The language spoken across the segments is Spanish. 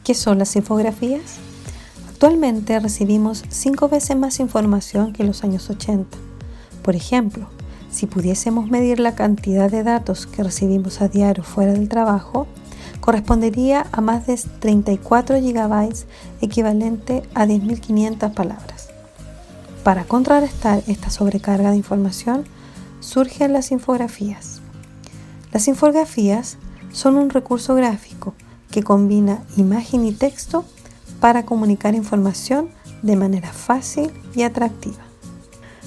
¿Qué son las infografías? Actualmente recibimos 5 veces más información que en los años 80. Por ejemplo, si pudiésemos medir la cantidad de datos que recibimos a diario fuera del trabajo, correspondería a más de 34 GB, equivalente a 10.500 palabras. Para contrarrestar esta sobrecarga de información, surgen las infografías. Las infografías son un recurso gráfico que combina imagen y texto para comunicar información de manera fácil y atractiva.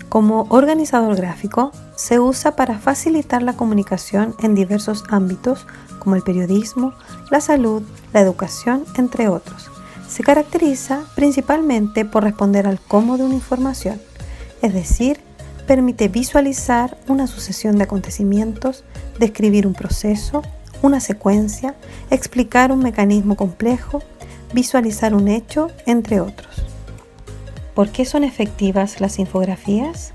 Como organizador gráfico, se usa para facilitar la comunicación en diversos ámbitos como el periodismo, la salud, la educación, entre otros. Se caracteriza principalmente por responder al cómo de una información, es decir, permite visualizar una sucesión de acontecimientos, describir un proceso, una secuencia, explicar un mecanismo complejo, visualizar un hecho, entre otros. ¿Por qué son efectivas las infografías?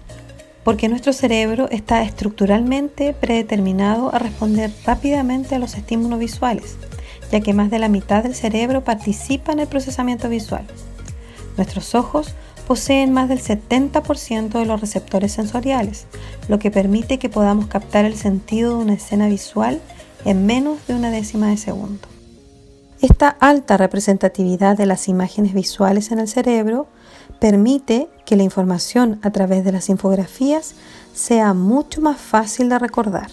Porque nuestro cerebro está estructuralmente predeterminado a responder rápidamente a los estímulos visuales, ya que más de la mitad del cerebro participa en el procesamiento visual. Nuestros ojos poseen más del 70% de los receptores sensoriales, lo que permite que podamos captar el sentido de una escena visual en menos de una décima de segundo. Esta alta representatividad de las imágenes visuales en el cerebro permite que la información a través de las infografías sea mucho más fácil de recordar.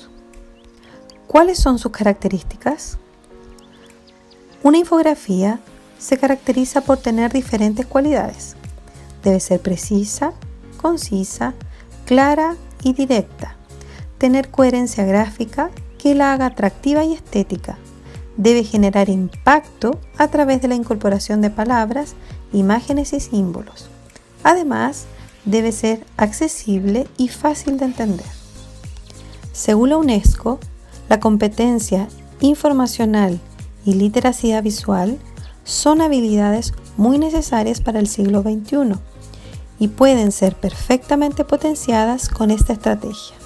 ¿Cuáles son sus características? Una infografía se caracteriza por tener diferentes cualidades. Debe ser precisa, concisa, clara y directa. Tener coherencia gráfica que la haga atractiva y estética. Debe generar impacto a través de la incorporación de palabras, imágenes y símbolos. Además, debe ser accesible y fácil de entender. Según la UNESCO, la competencia informacional y literacidad visual son habilidades muy necesarias para el siglo XXI y pueden ser perfectamente potenciadas con esta estrategia.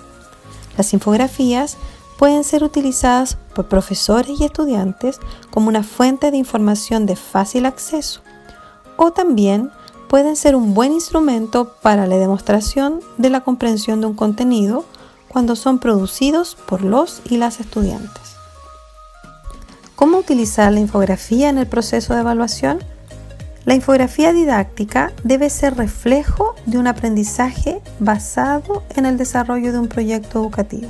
Las infografías pueden ser utilizadas por profesores y estudiantes como una fuente de información de fácil acceso, o también pueden ser un buen instrumento para la demostración de la comprensión de un contenido cuando son producidos por los y las estudiantes. ¿Cómo utilizar la infografía en el proceso de evaluación? La infografía didáctica debe ser reflejo de un aprendizaje basado en el desarrollo de un proyecto educativo.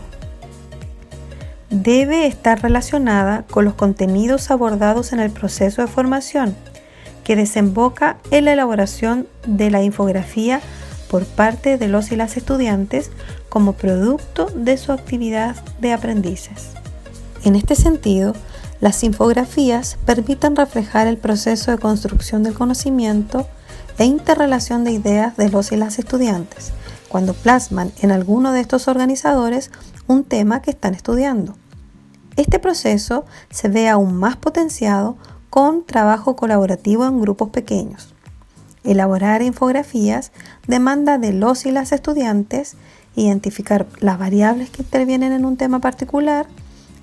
Debe estar relacionada con los contenidos abordados en el proceso de formación, que desemboca en la elaboración de la infografía por parte de los y las estudiantes como producto de su actividad de aprendices. En este sentido, las infografías permiten reflejar el proceso de construcción del conocimiento e interrelación de ideas de los y las estudiantes, cuando plasman en alguno de estos organizadores un tema que están estudiando. Este proceso se ve aún más potenciado con trabajo colaborativo en grupos pequeños. Elaborar infografías demanda de los y las estudiantes identificar las variables que intervienen en un tema particular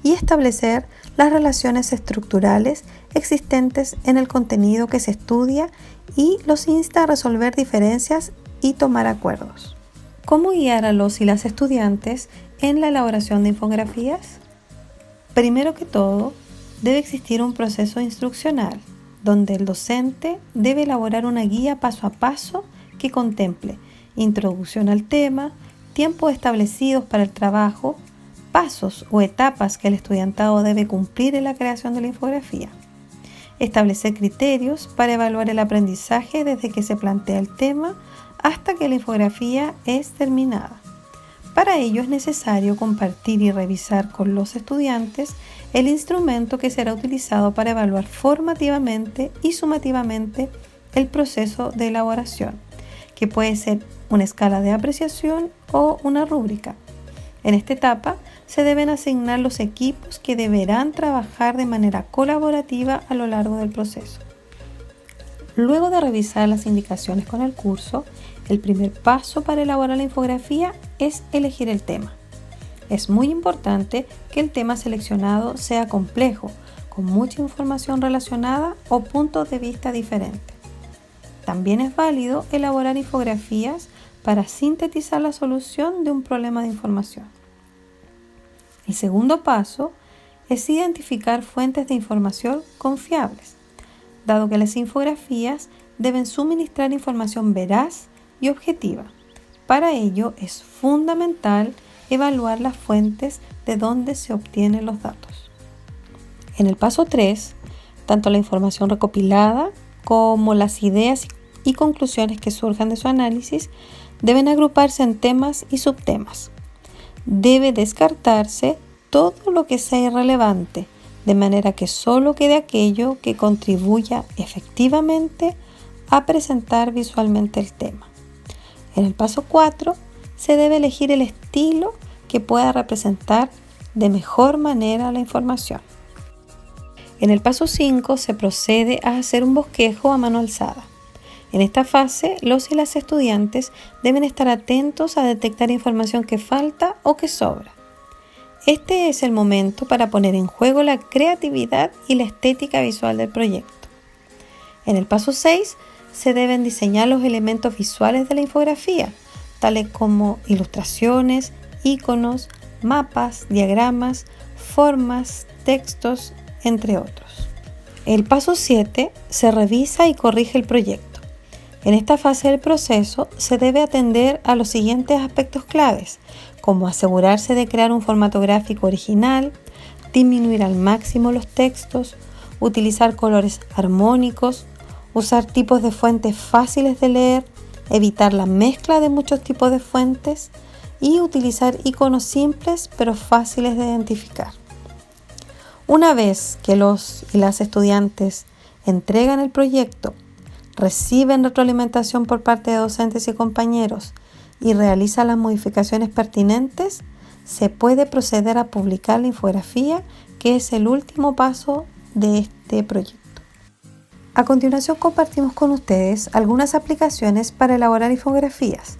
y establecer las relaciones estructurales existentes en el contenido que se estudia y los insta a resolver diferencias y tomar acuerdos. ¿Cómo guiar a los y las estudiantes en la elaboración de infografías? Primero que todo, debe existir un proceso instruccional, donde el docente debe elaborar una guía paso a paso que contemple introducción al tema, tiempos establecidos para el trabajo, pasos o etapas que el estudiantado debe cumplir en la creación de la infografía. Establecer criterios para evaluar el aprendizaje desde que se plantea el tema hasta que la infografía es terminada. Para ello es necesario compartir y revisar con los estudiantes el instrumento que será utilizado para evaluar formativamente y sumativamente el proceso de elaboración, que puede ser una escala de apreciación o una rúbrica. En esta etapa se deben asignar los equipos que deberán trabajar de manera colaborativa a lo largo del proceso. Luego de revisar las indicaciones con el curso, el primer paso para elaborar la infografía es elegir el tema. Es muy importante que el tema seleccionado sea complejo, con mucha información relacionada o puntos de vista diferentes. También es válido elaborar infografías para sintetizar la solución de un problema de información. El segundo paso es identificar fuentes de información confiables, dado que las infografías deben suministrar información veraz y objetiva. Para ello es fundamental evaluar las fuentes de donde se obtienen los datos. En el paso 3, tanto la información recopilada como las ideas y conclusiones que surjan de su análisis deben agruparse en temas y subtemas. Debe descartarse todo lo que sea irrelevante, de manera que solo quede aquello que contribuya efectivamente a presentar visualmente el tema. En el paso 4, se debe elegir el estilo que pueda representar de mejor manera la información. En el paso 5 se procede a hacer un bosquejo a mano alzada. En esta fase, los y las estudiantes deben estar atentos a detectar información que falta o que sobra. Este es el momento para poner en juego la creatividad y la estética visual del proyecto. En el paso 6, se deben diseñar los elementos visuales de la infografía, tales como ilustraciones, iconos, mapas, diagramas, formas, textos, entre otros. El paso 7 se revisa y corrige el proyecto. En esta fase del proceso se debe atender a los siguientes aspectos claves, como asegurarse de crear un formato gráfico original, disminuir al máximo los textos, utilizar colores armónicos, usar tipos de fuentes fáciles de leer, evitar la mezcla de muchos tipos de fuentes y utilizar iconos simples pero fáciles de identificar. Una vez que los y las estudiantes entregan el proyecto, reciben retroalimentación por parte de docentes y compañeros y realizan las modificaciones pertinentes, se puede proceder a publicar la infografía, que es el último paso de este proyecto. A continuación compartimos con ustedes algunas aplicaciones para elaborar infografías,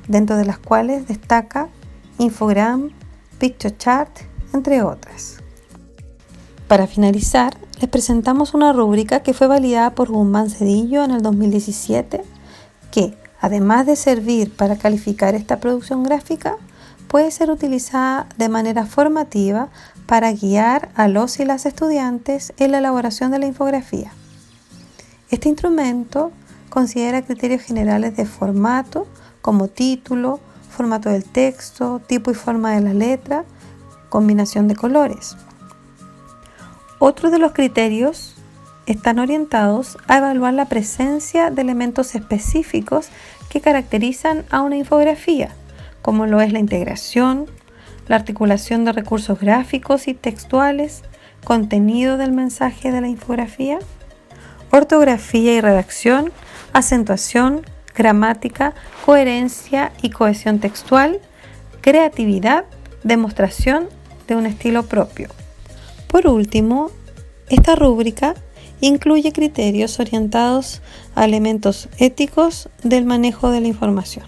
dentro de las cuales destaca Infogram, Pictochart, entre otras. Para finalizar, les presentamos una rúbrica que fue validada por Guzmán Cedillo en el 2017, que, además de servir para calificar esta producción gráfica, puede ser utilizada de manera formativa para guiar a los y las estudiantes en la elaboración de la infografía. Este instrumento considera criterios generales de formato, como título, formato del texto, tipo y forma de la letra, combinación de colores. Otros de los criterios están orientados a evaluar la presencia de elementos específicos que caracterizan a una infografía, como lo es la integración, la articulación de recursos gráficos y textuales, contenido del mensaje de la infografía, ortografía y redacción, acentuación, gramática, coherencia y cohesión textual, creatividad, demostración de un estilo propio. Por último, esta rúbrica incluye criterios orientados a elementos éticos del manejo de la información.